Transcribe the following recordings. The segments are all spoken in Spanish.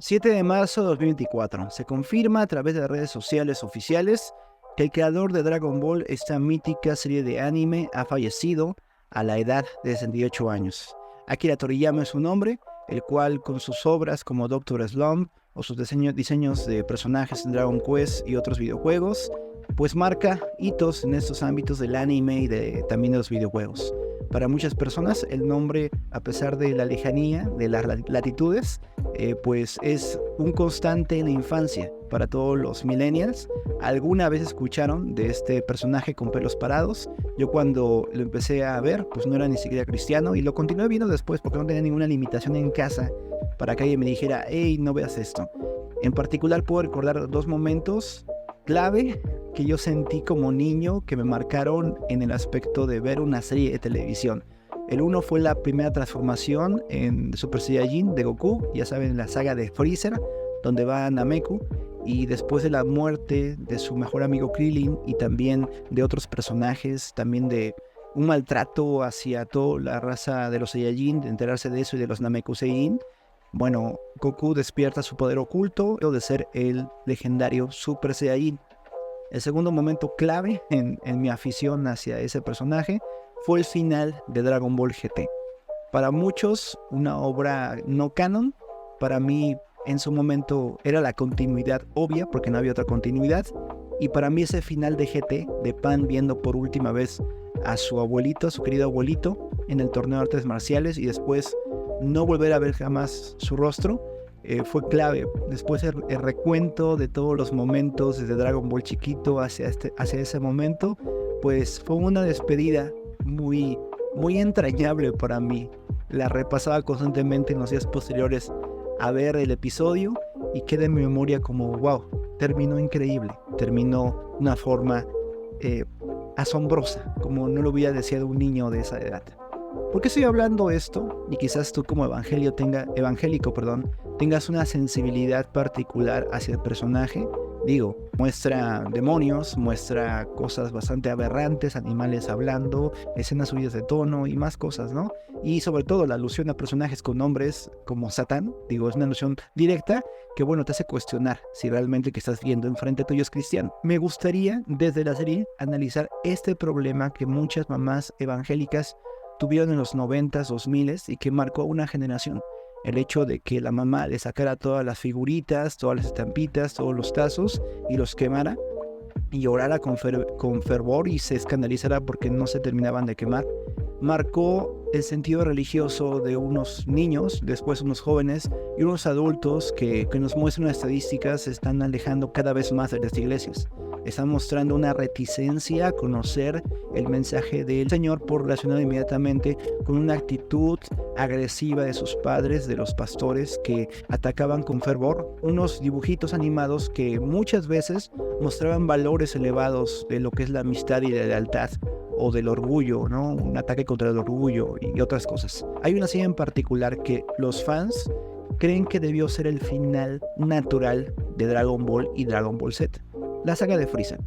7 de marzo de 2024. Se confirma a través de redes sociales oficiales que el creador de Dragon Ball, esta mítica serie de anime, ha fallecido a la edad de 68 años. Akira Toriyama es su nombre, el cual con sus obras como Doctor Slump o sus diseños de personajes en Dragon Quest y otros videojuegos, pues marca hitos en estos ámbitos del anime y también de los videojuegos. Para muchas personas el nombre, a pesar de la lejanía, de las latitudes, pues es un constante en la infancia para todos los millennials. Alguna vez escucharon de este personaje con pelos parados. Yo cuando lo empecé a ver, pues no era ni siquiera cristiano y lo continué viendo después porque no tenía ninguna limitación en casa para que alguien me dijera, hey, no veas esto. En particular puedo recordar dos momentos clave que yo sentí como niño que me marcaron en el aspecto de ver una serie de televisión. El uno fue la primera transformación en Super Saiyajin de Goku, ya saben, la saga de Freezer, donde va Nameku, y después de la muerte de su mejor amigo Krillin y también de otros personajes, también de un maltrato hacia toda la raza de los Saiyajin, de enterarse de eso y de los Namekusei. Bueno, Goku despierta su poder oculto de ser el legendario Super Saiyajin. El segundo momento clave en mi afición hacia ese personaje fue el final de Dragon Ball GT. Para muchos, una obra no canon. Para mí, en su momento, era la continuidad obvia, porque no había otra continuidad. Y para mí ese final de GT, de Pan viendo por última vez a su abuelito, a su querido abuelito, en el torneo de artes marciales y después no volver a ver jamás su rostro, fue clave. Después el recuento de todos los momentos desde Dragon Ball chiquito hacia ese momento, pues fue una despedida muy entrañable para mí. La repasaba constantemente en los días posteriores a ver el episodio y queda en mi memoria como wow, terminó increíble, terminó de una forma asombrosa, como no lo hubiera deseado un niño de esa edad. ¿Por qué estoy hablando esto? Y quizás tú como evangélico, tengas una sensibilidad particular hacia el personaje. Digo, muestra demonios, muestra cosas bastante aberrantes, animales hablando, escenas subidas de tono y más cosas, ¿no? Y sobre todo la alusión a personajes con nombres como Satán, digo, es una alusión directa que, bueno, te hace cuestionar si realmente el que estás viendo enfrente tuyo es cristiano. Me gustaría, desde la serie, analizar este problema que muchas mamás evangélicas tuvieron en los 90s, 2000s y que marcó una generación. El hecho de que la mamá le sacara todas las figuritas, todas las estampitas, todos los tazos y los quemara y orara con fervor y se escandalizara porque no se terminaban de quemar, marcó el sentido religioso de unos niños, después unos jóvenes y unos adultos que nos muestran las estadísticas se están alejando cada vez más de las iglesias. Están mostrando una reticencia a conocer el mensaje del Señor por relacionado inmediatamente con una actitud agresiva de sus padres, de los pastores que atacaban con fervor unos dibujitos animados que muchas veces mostraban valores elevados de lo que es la amistad y la lealtad o del orgullo, ¿no? Un ataque contra el orgullo y otras cosas. Hay una serie en particular que los fans creen que debió ser el final natural de Dragon Ball y Dragon Ball Z. La saga de Freezer.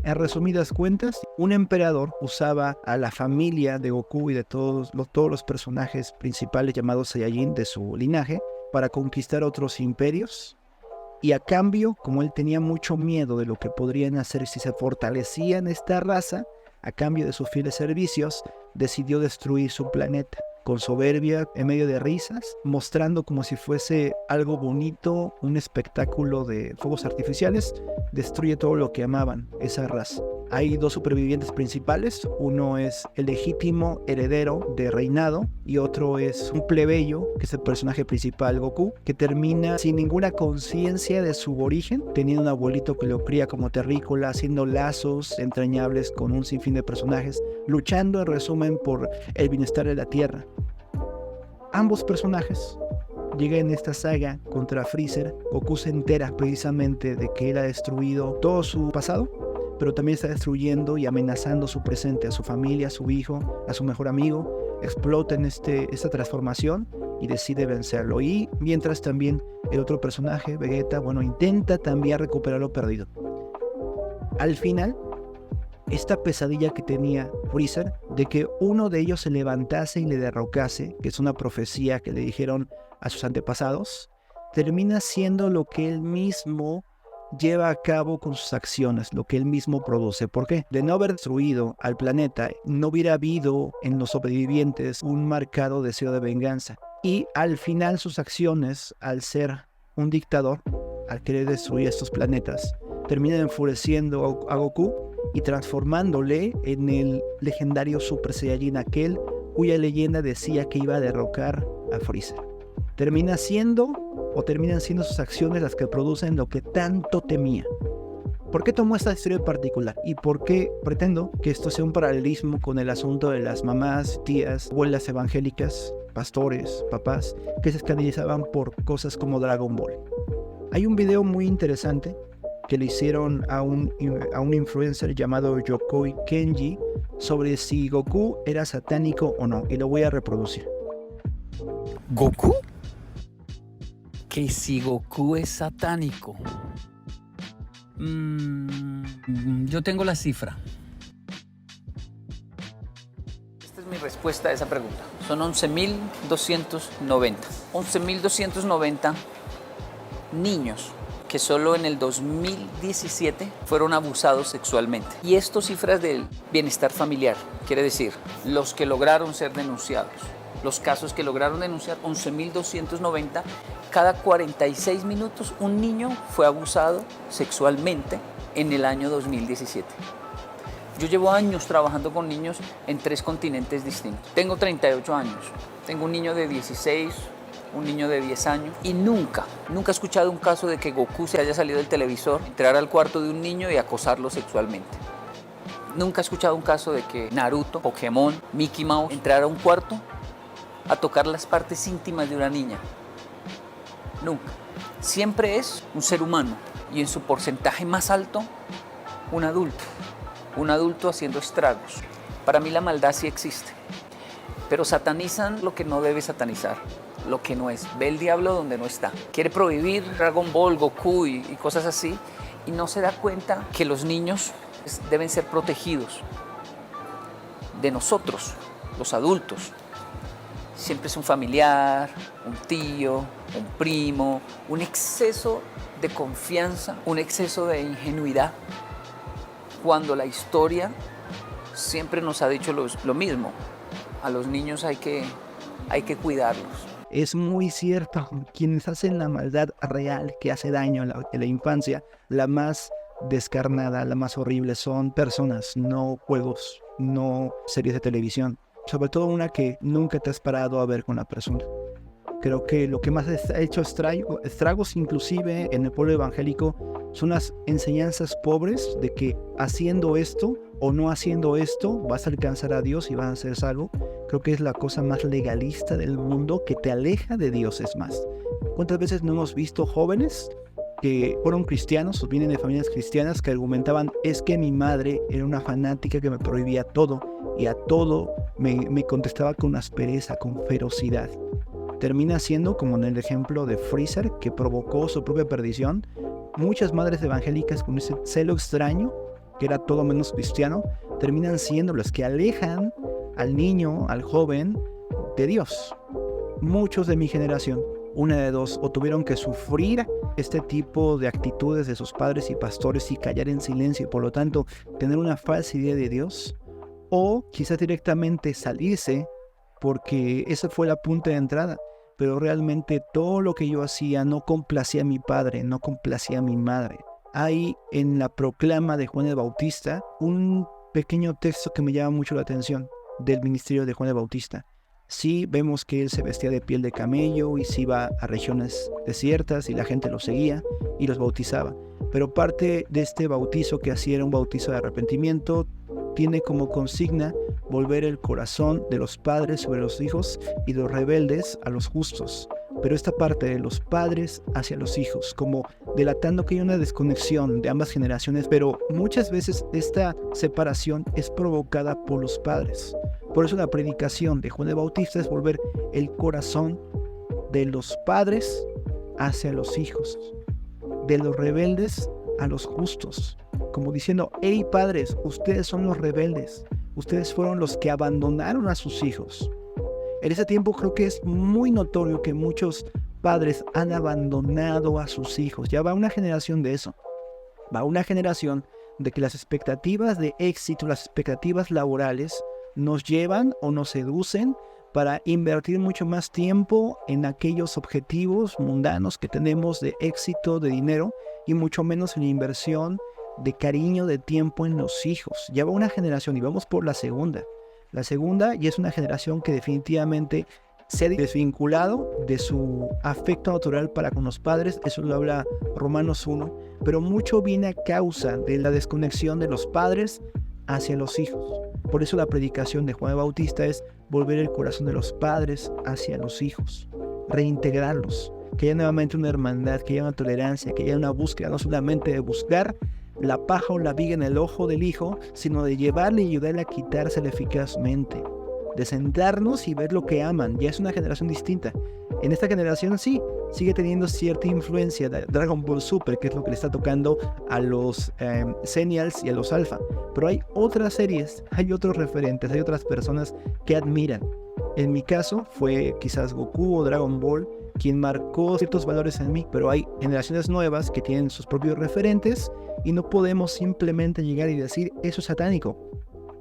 En resumidas cuentas, un emperador usaba a la familia de Goku y de todos los personajes principales llamados Saiyajin de su linaje para conquistar otros imperios. Y a cambio, como él tenía mucho miedo de lo que podrían hacer si se fortalecían esta raza, a cambio de sus fieles servicios, decidió destruir su planeta. Con soberbia, en medio de risas, mostrando como si fuese algo bonito, un espectáculo de fuegos artificiales, destruye todo lo que amaban, esa raza. Hay dos supervivientes principales, uno es el legítimo heredero de reinado y otro es un plebeyo, que es el personaje principal, Goku, que termina sin ninguna conciencia de su origen, teniendo un abuelito que lo cría como terrícola, haciendo lazos entrañables con un sinfín de personajes, luchando en resumen por el bienestar de la Tierra. Ambos personajes llegan en esta saga contra Freezer. Goku se entera precisamente de que él ha destruido todo su pasado, pero también está destruyendo y amenazando su presente, a su familia, a su hijo, a su mejor amigo. Explota en esta transformación y decide vencerlo. Y mientras también el otro personaje, Vegeta, bueno, intenta también recuperar lo perdido. Al final, esta pesadilla que tenía Freezer de que uno de ellos se levantase y le derrocase, que es una profecía que le dijeron a sus antepasados, termina siendo lo que él mismo lleva a cabo con sus acciones, lo que él mismo produce. ¿Por qué? De no haber destruido al planeta, no hubiera habido en los sobrevivientes un marcado deseo de venganza. Y al final sus acciones, al ser un dictador, al querer destruir estos planetas, terminan enfureciendo a Goku y transformándole en el legendario Super Saiyajin, aquel cuya leyenda decía que iba a derrocar a Freezer. Terminan siendo sus acciones las que producen lo que tanto temía. ¿Por qué tomo esta historia en particular? ¿Y por qué pretendo que esto sea un paralelismo con el asunto de las mamás, tías, abuelas evangélicas, pastores, papás, que se escandalizaban por cosas como Dragon Ball? Hay un video muy interesante que le hicieron a un influencer llamado Yokoi Kenji sobre si Goku era satánico o no, y lo voy a reproducir. ¿Goku? Que si Goku es satánico. Yo tengo la cifra. Esta es mi respuesta a esa pregunta. Son 11.290. 11.290 niños que solo en el 2017 fueron abusados sexualmente. Y esto cifras del bienestar familiar. Quiere decir, los que lograron ser denunciados. Los casos que lograron denunciar, 11.290, cada 46 minutos un niño fue abusado sexualmente en el año 2017. Yo llevo años trabajando con niños en 3 continentes distintos. Tengo 38 años, tengo un niño de 16, un niño de 10 años y nunca he escuchado un caso de que Goku se haya salido del televisor, entrar al cuarto de un niño y acosarlo sexualmente. Nunca he escuchado un caso de que Naruto, Pokémon, Mickey Mouse entrara a un cuarto a tocar las partes íntimas de una niña. Nunca. Siempre es un ser humano y en su porcentaje más alto, un adulto haciendo estragos. Para mí la maldad sí existe, pero satanizan lo que no debe satanizar, lo que no es. Ve el diablo donde no está. Quiere prohibir Dragon Ball, Goku y cosas así y no se da cuenta que los niños deben ser protegidos de nosotros, los adultos. Siempre es un familiar, un tío, un primo, un exceso de confianza, un exceso de ingenuidad, cuando la historia siempre nos ha dicho lo mismo. A los niños hay que cuidarlos. Es muy cierto, quienes hacen la maldad real que hace daño en la infancia, la más descarnada, la más horrible, son personas, no juegos, no series de televisión. Sobre todo una que nunca te has parado a ver con la persona. Creo que lo que más ha hecho estragos inclusive en el pueblo evangélico son las enseñanzas pobres de que haciendo esto o no haciendo esto vas a alcanzar a Dios y vas a ser salvo. Creo que es la cosa más legalista del mundo que te aleja de Dios. Es más, ¿cuántas veces no hemos visto jóvenes que fueron cristianos o vienen de familias cristianas que argumentaban es que mi madre era una fanática que me prohibía todo y a todo me contestaba con aspereza, con ferocidad? Termina siendo como en el ejemplo de Freezer, que provocó su propia perdición. Muchas madres evangélicas con ese celo extraño, que era todo menos cristiano, terminan siendo las que alejan al niño, al joven, de Dios. Muchos de mi generación, una de dos, o tuvieron que sufrir este tipo de actitudes de sus padres y pastores y callar en silencio y por lo tanto tener una falsa idea de Dios, o quizás directamente salirse porque esa fue la punta de entrada, pero realmente todo lo que yo hacía no complacía a mi padre, no complacía a mi madre. Hay en la proclama de Juan el Bautista un pequeño texto que me llama mucho la atención del ministerio de Juan el Bautista. Sí, vemos que él se vestía de piel de camello y se iba a regiones desiertas y la gente lo seguía y los bautizaba. Pero parte de este bautizo que hacía era un bautizo de arrepentimiento, tiene como consigna volver el corazón de los padres sobre los hijos y de los rebeldes a los justos. Pero esta parte de los padres hacia los hijos, como delatando que hay una desconexión de ambas generaciones, pero muchas veces esta separación es provocada por los padres. Por eso la predicación de Juan el Bautista es volver el corazón de los padres hacia los hijos, de los rebeldes a los justos, como diciendo, hey padres, ustedes son los rebeldes, ustedes fueron los que abandonaron a sus hijos. En ese tiempo creo que es muy notorio que muchos padres han abandonado a sus hijos. Ya va una generación de eso. Va una generación de que las expectativas de éxito, las expectativas laborales, nos llevan o nos seducen para invertir mucho más tiempo en aquellos objetivos mundanos que tenemos de éxito, de dinero, y mucho menos en la inversión de cariño, de tiempo en los hijos. Ya va una generación y vamos por la segunda. La segunda ya es una generación que definitivamente se ha desvinculado de su afecto natural para con los padres. Eso lo habla Romanos 1, pero mucho viene a causa de la desconexión de los padres hacia los hijos. Por eso la predicación de Juan el Bautista es volver el corazón de los padres hacia los hijos, reintegrarlos, que haya nuevamente una hermandad, que haya una tolerancia, que haya una búsqueda, no solamente de buscar la paja o la viga en el ojo del hijo, sino de llevarle y ayudarle a quitársela eficazmente, de sentarnos y ver lo que aman. Ya es una generación distinta. En esta generación sí, sigue teniendo cierta influencia de Dragon Ball Super, que es lo que le está tocando a los Xennials y a los Alpha. Pero hay otras series, hay otros referentes, hay otras personas que admiran. En mi caso fue quizás Goku o Dragon Ball quien marcó ciertos valores en mí, pero hay generaciones nuevas que tienen sus propios referentes y no podemos simplemente llegar y decir eso es satánico,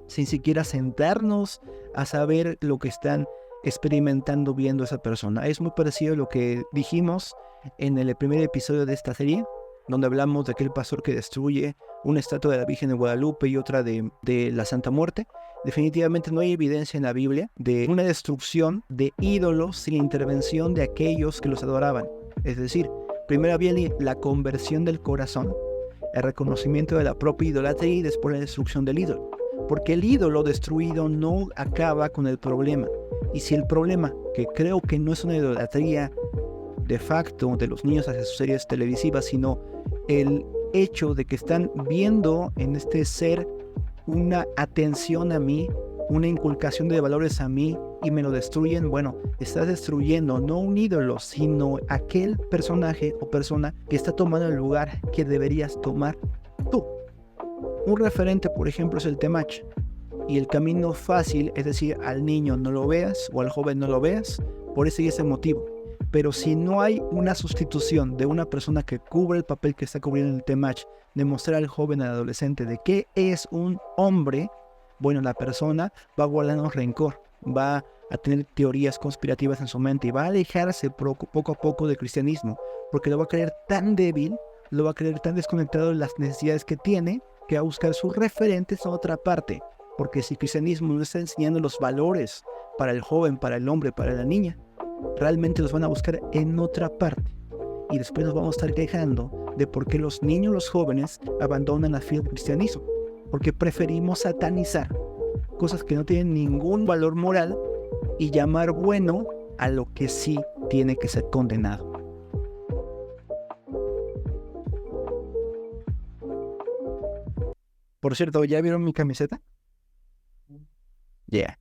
sin siquiera sentarnos a saber lo que están experimentando viendo esa persona. Es muy parecido a lo que dijimos en el primer episodio de esta serie, donde hablamos de aquel pastor que destruye una estatua de la Virgen de Guadalupe y otra de la Santa Muerte. Definitivamente no hay evidencia en la Biblia de una destrucción de ídolos sin intervención de aquellos que los adoraban. Es decir, primero había la conversión del corazón, el reconocimiento de la propia idolatría y después la destrucción del ídolo. Porque el ídolo destruido no acaba con el problema. Y si el problema, que creo que no es una idolatría de facto de los niños hacia sus series televisivas, sino el hecho de que están viendo en este ser una atención a mí, una inculcación de valores a mí y me lo destruyen, bueno, estás destruyendo no un ídolo, sino aquel personaje o persona que está tomando el lugar que deberías tomar tú. Un referente, por ejemplo, es el Temach. Y el camino fácil es decir, al niño no lo veas o al joven no lo veas, por ese y ese motivo. Pero si no hay una sustitución de una persona que cubre el papel que está cubriendo el Temach, de mostrar al joven, al adolescente, de qué es un hombre, bueno, la persona va guardando rencor, va a tener teorías conspirativas en su mente y va a alejarse poco a poco del cristianismo, porque lo va a creer tan débil, lo va a creer tan desconectado de las necesidades que tiene, que va a buscar sus referentes a otra parte. Porque si el cristianismo no está enseñando los valores para el joven, para el hombre, para la niña, realmente los van a buscar en otra parte. Y después nos vamos a estar quejando de por qué los niños, los jóvenes, abandonan la fe del cristianismo. Porque preferimos satanizar cosas que no tienen ningún valor moral y llamar bueno a lo que sí tiene que ser condenado. Por cierto, ¿ya vieron mi camiseta? Yeah.